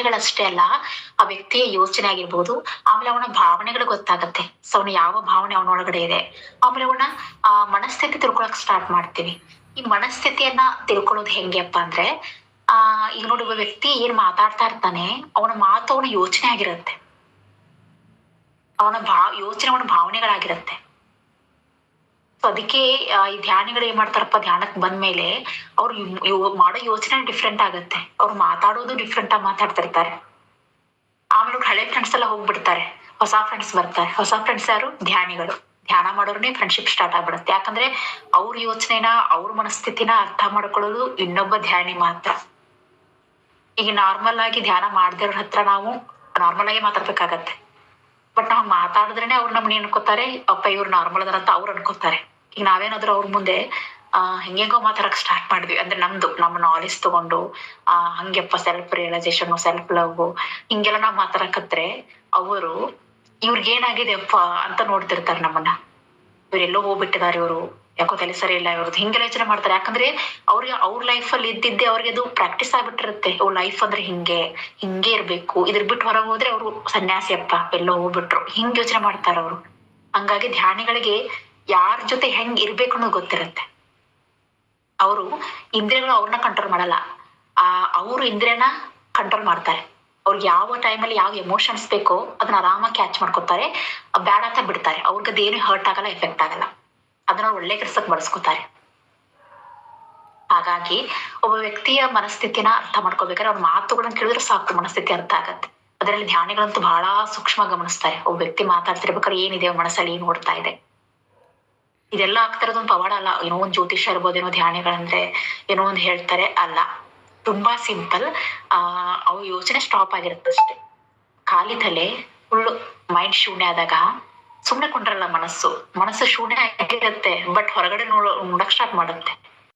ಭಾವನೆಗಳಷ್ಟೇ ಅಲ್ಲ, ಆ ವ್ಯಕ್ತಿಯ ಯೋಚನೆ ಆಗಿರ್ಬೋದು, ಆಮೇಲೆ ಅವನ ಭಾವನೆಗಳು ಗೊತ್ತಾಗತ್ತೆ. ಸೊ ಅವನು ಯಾವ ಭಾವನೆ ಅವನೊಳಗಡೆ ಇದೆ, ಆಮೇಲೆ ಅವನ ಮನಸ್ಥಿತಿ ತಿಳ್ಕೊಳಕ್ ಸ್ಟಾರ್ಟ್ ಮಾಡ್ತೀವಿ. ಈ ಮನಸ್ಥಿತಿಯನ್ನ ತಿಳ್ಕೊಳ್ಳೋದು ಹೆಂಗೆಪ್ಪ ಅಂದ್ರೆ, ಈಗ ನೋಡಿ, ಒಬ್ಬ ವ್ಯಕ್ತಿ ಏನ್ ಮಾತಾಡ್ತಾ ಇರ್ತಾನೆ, ಅವನ ಮಾತು ಅವನ ಯೋಚನೆ ಆಗಿರುತ್ತೆ, ಅವನ ಯೋಚನೆ ಅವನ ಭಾವನೆಗಳಾಗಿರುತ್ತೆ. ಸೊ ಅದಕ್ಕೆ ಈ ಧ್ಯಾನಿಗಳು ಏನ್ ಮಾಡ್ತಾರಪ್ಪ, ಧ್ಯಾನಕ್ಕೆ ಬಂದ್ಮೇಲೆ ಅವ್ರು ಮಾಡೋ ಯೋಚನೆ ಡಿಫ್ರೆಂಟ್ ಆಗುತ್ತೆ, ಅವ್ರು ಮಾತಾಡೋದು ಡಿಫ್ರೆಂಟ್ ಆಗಿ ಮಾತಾಡ್ತಿರ್ತಾರೆ. ಆಮೇಲೆ ಅವ್ರು ಹಳೆ ಫ್ರೆಂಡ್ಸ್ ಎಲ್ಲ ಹೋಗ್ಬಿಡ್ತಾರೆ, ಹೊಸ ಫ್ರೆಂಡ್ಸ್ ಬರ್ತಾರೆ. ಹೊಸ ಫ್ರೆಂಡ್ಸ್ ಯಾರು? ಧ್ಯಾನಿಗಳು. ಧ್ಯಾನ ಮಾಡೋರ್ನೇ ಫ್ರೆಂಡ್ಶಿಪ್ ಸ್ಟಾರ್ಟ್ ಆಗ್ಬಿಡುತ್ತೆ. ಯಾಕಂದ್ರೆ ಅವ್ರ ಯೋಚನೆನ, ಅವ್ರ ಮನಸ್ಥಿತಿನ ಅರ್ಥ ಮಾಡ್ಕೊಳ್ಳೋದು ಇನ್ನೊಬ್ಬ ಧ್ಯಾನಿ ಮಾತ್ರ. ಈಗ ನಾರ್ಮಲ್ ಆಗಿ ಧ್ಯಾನ ಮಾಡ್ದಿರೋರ್ ಹತ್ರ ನಾವು ನಾರ್ಮಲ್ ಆಗಿ ಮಾತಾಡ್ಬೇಕಾಗತ್ತೆ. ಬಟ್ ನಾವ್ ಮಾತಾಡಿದ್ರೇನೆ ಅವ್ರು ನಮ್ನ ಅನ್ಕೋತಾರೆ, ಅಪ್ಪ ಇವ್ರು ನಾರ್ಮಲ್ ಅದಾರ ಅಂತ ಅವ್ರು ಅನ್ಕೋತಾರೆ. ಈಗ ನಾವೇನಾದ್ರೂ ಅವ್ರ ಮುಂದೆ ಹೆಂಗೆಂಗೋ ಮಾತಾಡಕ್ ಸ್ಟಾರ್ಟ್ ಮಾಡಿದ್ವಿ ಅಂದ್ರೆ, ನಮ್ಮ ನಾಲೆಜ್ ತಗೊಂಡು ಹಂಗೆಪ್ಪ ಸೆಲ್ಫ್ ರಿಯಲೈಸೇಷನ್, ಸೆಲ್ಫ್ ಲವ್ ಹಿಂಗೆಲ್ಲ ನಾವ್ ಮಾತಾಡಕತ್ರೆ, ಅವರು ಇವ್ರಿಗೇನಾಗಿದೆ ಅಪ್ಪ ಅಂತ ನೋಡ್ತಿರ್ತಾರೆ ನಮ್ಮನ್ನ. ಇವ್ರೆಲ್ಲೋ ಹೋಗ್ಬಿಟ್ಟಿದಾರೆ, ಇವರು ಯಾಕೋ ತಲೆ ಸರಿ ಇಲ್ಲ ಇವ್ರದ್ದು, ಹಿಂಗೆಲ್ಲ ಯೋಚನೆ ಮಾಡ್ತಾರೆ. ಯಾಕಂದ್ರೆ ಅವ್ರಿಗೆ ಅವ್ರ ಲೈಫ್ ಅಲ್ಲಿ ಇದ್ದಿದ್ದೆ ಅವ್ರಿಗೆ ಅದು ಪ್ರಾಕ್ಟೀಸ್ ಆಗ್ಬಿಟ್ಟಿರುತ್ತೆ. ಅವ್ರ ಲೈಫ್ ಅಂದ್ರೆ ಹಿಂಗೆ ಇರ್ಬೇಕು, ಇದ್ರ ಬಿಟ್ಟು ಹೊರಗೆ ಹೋದ್ರೆ ಅವ್ರು ಸನ್ಯಾಸಿ ಅಪ್ಪ, ಎಲ್ಲೋ ಹೋಗ್ಬಿಟ್ರು, ಹಿಂಗ್ ಯೋಚನೆ ಮಾಡ್ತಾರ ಅವ್ರು. ಹಂಗಾಗಿ ಧ್ಯಾನಿಗಳಿಗೆ ಯಾರ ಜೊತೆ ಹೆಂಗ್ ಇರ್ಬೇಕು ಅನ್ನೋದು ಗೊತ್ತಿರುತ್ತೆ. ಅವರು ಇಂದ್ರಿಯಗಳು ಅವ್ರನ್ನ ಕಂಟ್ರೋಲ್ ಮಾಡಲ್ಲ, ಅವ್ರು ಇಂದ್ರಿಯನ ಕಂಟ್ರೋಲ್ ಮಾಡ್ತಾರೆ. ಅವ್ರಿಗೆ ಯಾವ ಟೈಮಲ್ಲಿ ಯಾವ ಎಮೋಷನ್ಸ್ ಬೇಕೋ ಅದನ್ನ ಆರಾಮಾಗಿ ಕ್ಯಾಚ್ ಮಾಡ್ಕೊತಾರೆ, ಬ್ಯಾಡ ಅಂತ ಬಿಡ್ತಾರೆ. ಅವ್ರಿಗೆ ಅದೇನು ಹರ್ಟ್ ಆಗಲ್ಲ, ಎಫೆಕ್ಟ್ ಆಗಲ್ಲ, ಅದನ್ನ ಒಳ್ಳೆ ಕೆಲ್ಸಕ್ಕೆ ಬಳಸ್ಕೊತಾರೆ. ಹಾಗಾಗಿ ಒಬ್ಬ ವ್ಯಕ್ತಿಯ ಮನಸ್ಥಿತಿನ ಅರ್ಥ ಮಾಡ್ಕೋಬೇಕಾದ್ರೆ ಅವ್ರ ಮಾತುಗಳನ್ನ ಕೇಳಿದ್ರೆ ಸಾಕು, ಮನಸ್ಥಿತಿ ಅರ್ಥ ಆಗತ್ತೆ. ಅದರಲ್ಲಿ ಧ್ಯಾನಿಗಳಂತೂ ಬಹಳ ಸೂಕ್ಷ್ಮ ಗಮನಿಸ್ತಾರೆ. ಒಬ್ಬ ವ್ಯಕ್ತಿ ಮಾತಾಡ್ತಿರ್ಬೇಕಾದ್ರೆ ಏನಿದೆ ಮನಸ್ಸಲ್ಲಿ, ಏನ್ ಓಡ್ತಾ ಇದೆ. ಇದೆಲ್ಲ ಆಗ್ತಿರೋದೊಂದು ಪವಾಡ ಅಲ್ಲ, ಏನೋ ಒಂದು ಜ್ಯೋತಿಷ ಇರ್ಬೋದು, ಏನೋ ಧ್ಯಾನಿಗಳಂದ್ರೆ ಏನೋ ಒಂದು ಹೇಳ್ತಾರೆ ಅಲ್ಲ. ತುಂಬಾ ಸಿಂಪಲ್. ಅವ್ರ ಯೋಚನೆ ಸ್ಟಾಪ್ ಆಗಿರುತ್ತೆ ಅಷ್ಟೇ. ಖಾಲಿ ತಲೆ, ಫುಲ್ ಮೈಂಡ್ ಶೂನ್ಯ ಆದಾಗ ಸುಮ್ನೆ ಕೊಂಡ್ರಲ್ಲ ಮನಸ್ಸು ಶೂನ್ಯ ಆಗಿರುತ್ತೆ, ಬಟ್ ಹೊರಗಡೆ ನೋಡಕ್ ಸ್ಟಾರ್ಟ್ ಮಾಡುತ್ತೆ.